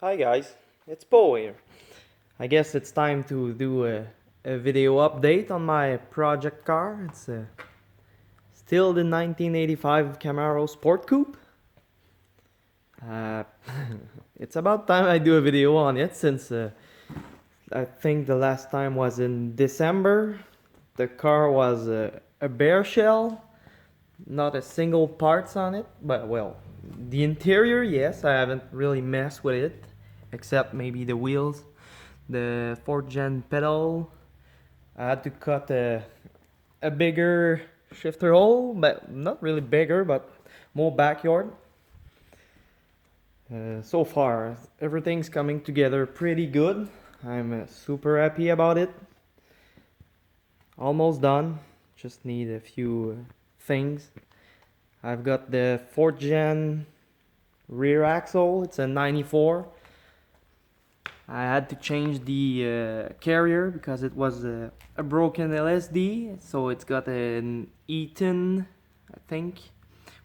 Hi guys, it's Poe here. I guess it's time to do a video update on my project car. It's still the 1985 Camaro Sport Coupe. Uh, it's about time I do a video on it since I think the last time was in December. The car was a bare shell, not a single parts on it, but well, the interior, yes, I haven't really messed with it, except maybe the wheels, the 4th gen pedal. I had to cut a bigger shifter hole, but not really bigger, but more backyard. So far, everything's coming together pretty good. I'm super happy about it. Almost done. Just need a few things. I've got the 4th gen rear axle. It's a 94. I had to change the carrier because it was a broken LSD. So it's got an Eaton, I think,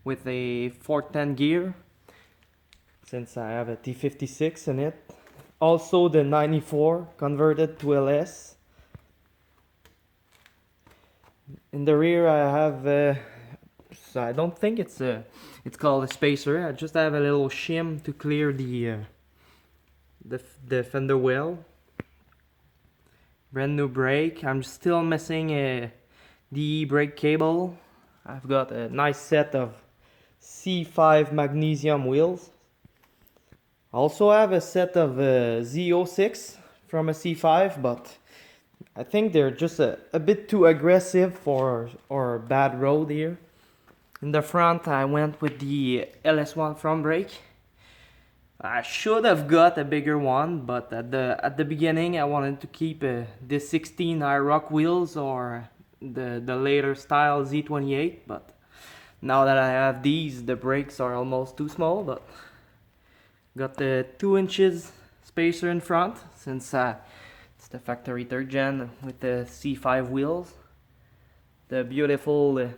with a 410 gear, since I have a T56 in it. Also the 94 converted to LS. In the rear I have so I don't think it's called a spacer. I just have a little shim to clear the fender well. Brand new brake. I'm still missing the brake cable. I've got a nice set of C5 magnesium wheels. Also have a set of Z06 from a C5, but I think they're just a bit too aggressive for our bad road here. In the front I went with the LS1 front brake. I should have got a bigger one, but at the beginning I wanted to keep the 16 IROC wheels or the later style Z28, but now that I have these, the brakes are almost too small. But got the 2 inches spacer in front, since it's the factory 3rd gen with the C5 wheels. The beautiful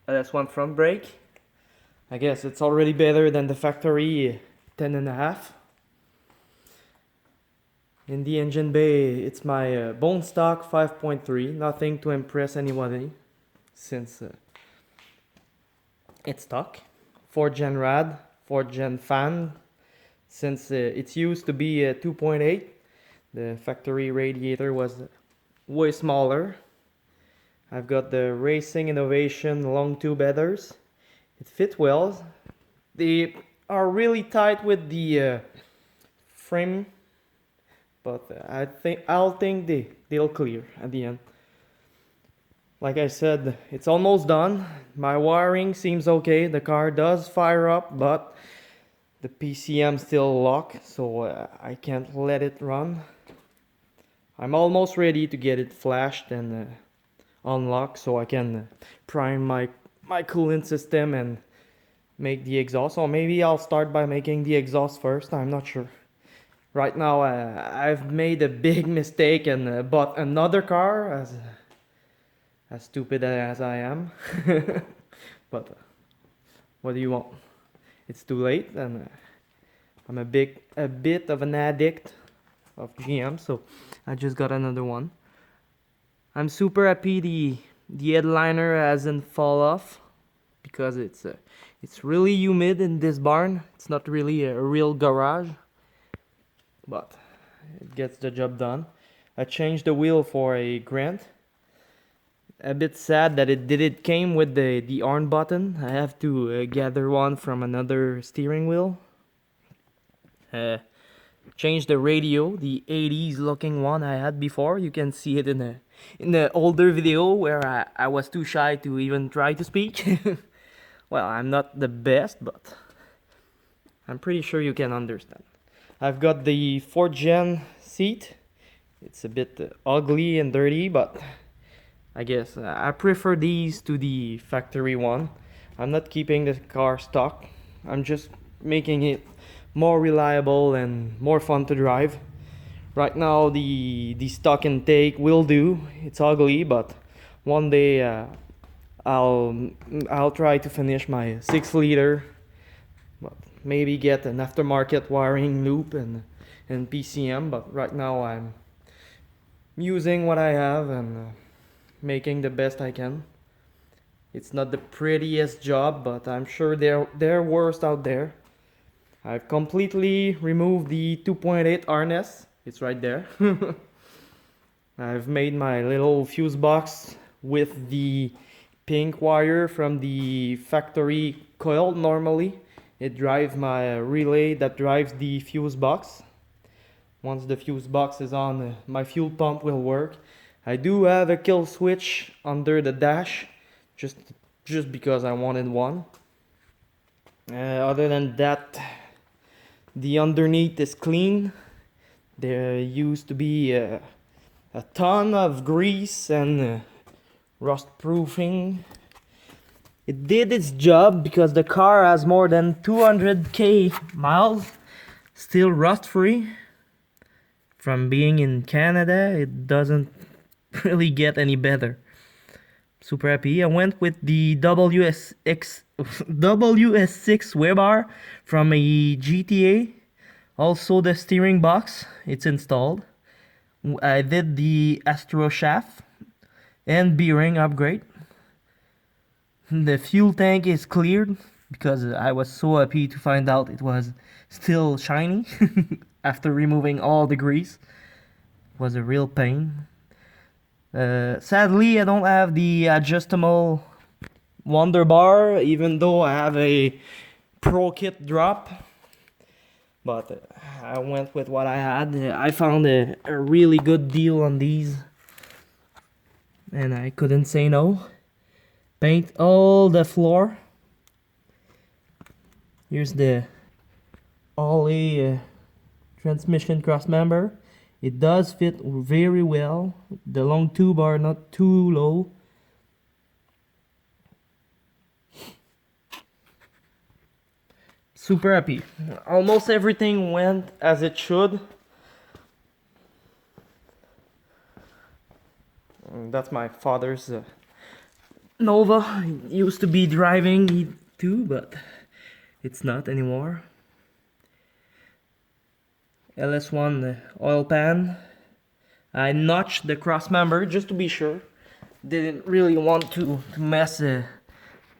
LS1 front brake. I guess it's already better than the factory 10.5. In the engine bay, it's my bone stock 5.3. Nothing to impress anybody, since it's stock. 4th gen rad, 4th gen fan. Since it used to be a 2.8, the factory radiator was way smaller. I've got the Racing Innovation long tube headers. It fits well. They are really tight with the frame, but I'll think they'll clear at the end. Like I said, it's almost done. My wiring seems okay. The car does fire up, but the PCM still locked, so I can't let it run. I'm almost ready to get it flashed and unlocked, so I can prime my coolant system and make the exhaust. Or maybe I'll start by making the exhaust first. I'm not sure. Right now I've made a big mistake and bought another car, as stupid as I am. But what do you want? It's too late, and I'm a bit of an addict of GM, so I just got another one. I'm super happy the headliner hasn't fall off, because it's really humid in this barn. It's not really a real garage, but it gets the job done. I changed the wheel for a Grant. A bit sad that it came with the arm button. I have to gather one from another steering wheel. Change the radio, the 80s looking one I had before. You can see it in the older video where I was too shy to even try to speak. Well, I'm not the best, but I'm pretty sure you can understand. I've got the 4th gen seat. It's a bit ugly and dirty, but I guess I prefer these to the factory one. I'm not keeping the car stock. I'm just making it more reliable and more fun to drive. Right now the stock intake will do. It's ugly, but one day I'll try to finish my 6 liter, but maybe get an aftermarket wiring loop and in PCM, but right now I'm using what I have and making the best I can. It's not the prettiest job, but I'm sure they're worse out there. I've completely removed the 2.8 harness. It's right there. I've made my little fuse box with the pink wire from the factory coil. Normally it drives my relay that drives the fuse box. Once the fuse box is on, my fuel pump will work. I do have a kill switch under the dash, just because I wanted one. Other than that, the underneath is clean. There used to be a ton of grease and rust proofing. It did its job because the car has more than 200k miles, still rust free. From being in Canada, it doesn't really get any better. Super happy. I went with the WS6 Weber from a GTA. Also the steering box, it's installed. I did the Astro shaft and bearing upgrade. The fuel tank is cleared because I was so happy to find out it was still shiny after removing all the grease. It was a real pain. Sadly, I don't have the adjustable Wonder Bar, even though I have a Pro Kit drop. But I went with what I had. I found a really good deal on these, and I couldn't say no. Paint all the floor. Here's the Ollie transmission cross member. It does fit very well. The long tube are not too low. Super happy. Almost everything went as it should. And that's my father's Nova. He used to be driving too, but it's not anymore. LS1 oil pan. I notched the cross member just to be sure. Didn't really want to mess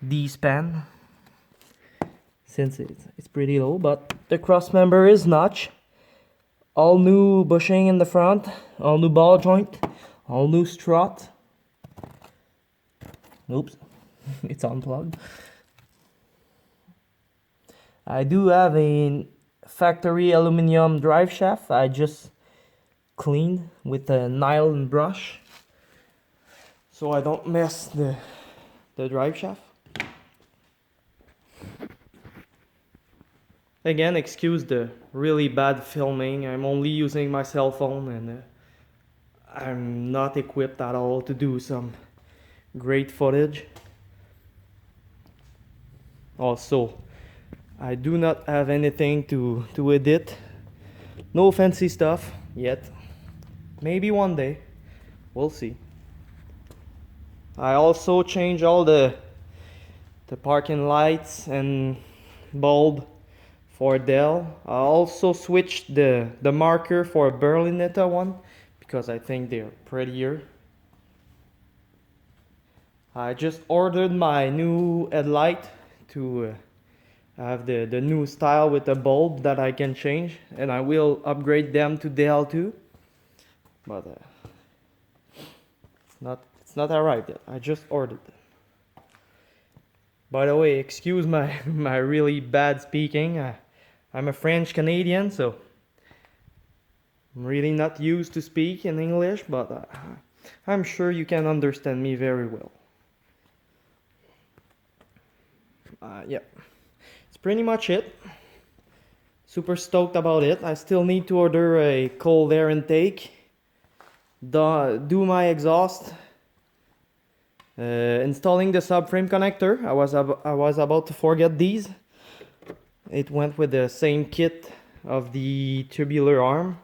the span since it's pretty low, but the cross member is notched. All new bushing in the front, all new ball joint, all new strut. Oops, it's unplugged. I do have a factory aluminum drive shaft. I just cleaned with a nylon brush so I don't mess the drive shaft. Again, excuse the really bad filming. I'm only using my cell phone and I'm not equipped at all to do some great footage. Also, I do not have anything to edit. No fancy stuff yet. Maybe one day. We'll see. I also changed all the parking lights and bulb for Dell. I also switched the marker for a Berlinetta one because I think they're prettier. I just ordered my new headlight to have the new style with the bulb that I can change, and I will upgrade them to Dell too. But it's not arrived yet. I just ordered them. By the way, excuse my really bad speaking. I'm a French Canadian, so I'm really not used to speak in English, but I'm sure you can understand me very well. Yeah, it's pretty much it. Super stoked about it. I still need to order a cold air intake, do my exhaust, installing the subframe connector. I was about to forget these. It went with the same kit of the tubular arm.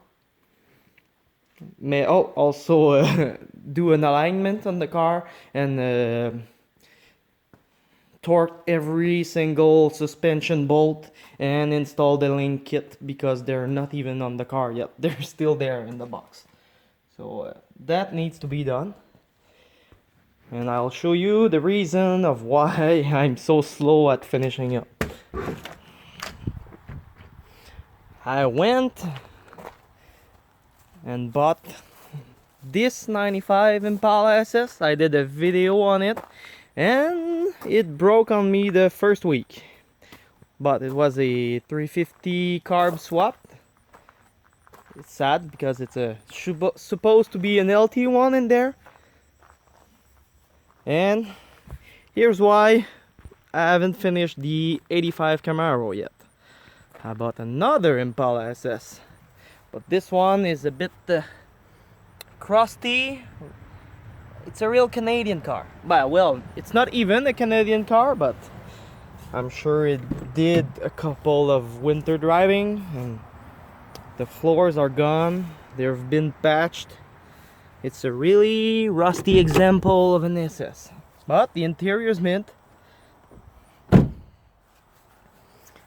May also do an alignment on the car and torque every single suspension bolt and install the link kit, because they're not even on the car yet. They're still there in the box. So that needs to be done. And I'll show you the reason of why I'm so slow at finishing up. I went and bought this 95 Impala SS. I did a video on it and it broke on me the first week, but it was a 350 carb swap. It's sad because it's a supposed to be an LT one in there. And here's why I haven't finished the 85 Camaro yet. I bought another Impala SS, but this one is a bit crusty. It's a real Canadian car. Well, it's not even a Canadian car, but I'm sure it did a couple of winter driving, and the floors are gone. They've been patched. It's a really rusty example of an SS, but the interior is mint.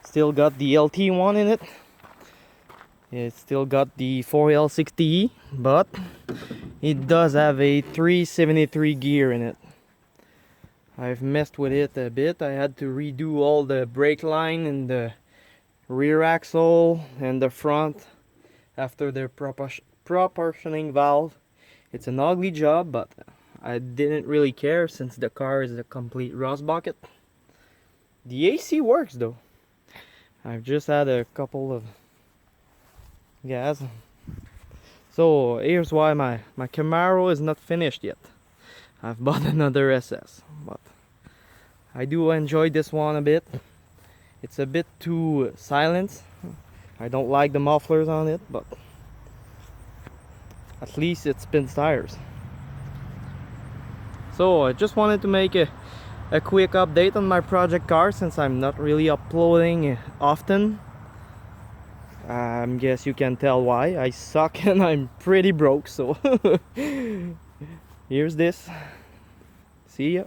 Still got the LT one in it. It's still got the 4L60E, but it does have a 373 gear in it. I've messed with it a bit. I had to redo all the brake line and the rear axle and the front after the proportioning valve. It's an ugly job, but I didn't really care since the car is a complete rust bucket. The AC works though. I've just had a couple of gas. So here's why my Camaro is not finished yet. I've bought another SS, but I do enjoy this one a bit. It's a bit too silent. I don't like the mufflers on it, but at least it spins tires. So I just wanted to make a quick update on my project car, since I'm not really uploading often. I guess you can tell why. I suck and I'm pretty broke, so here's this. See ya.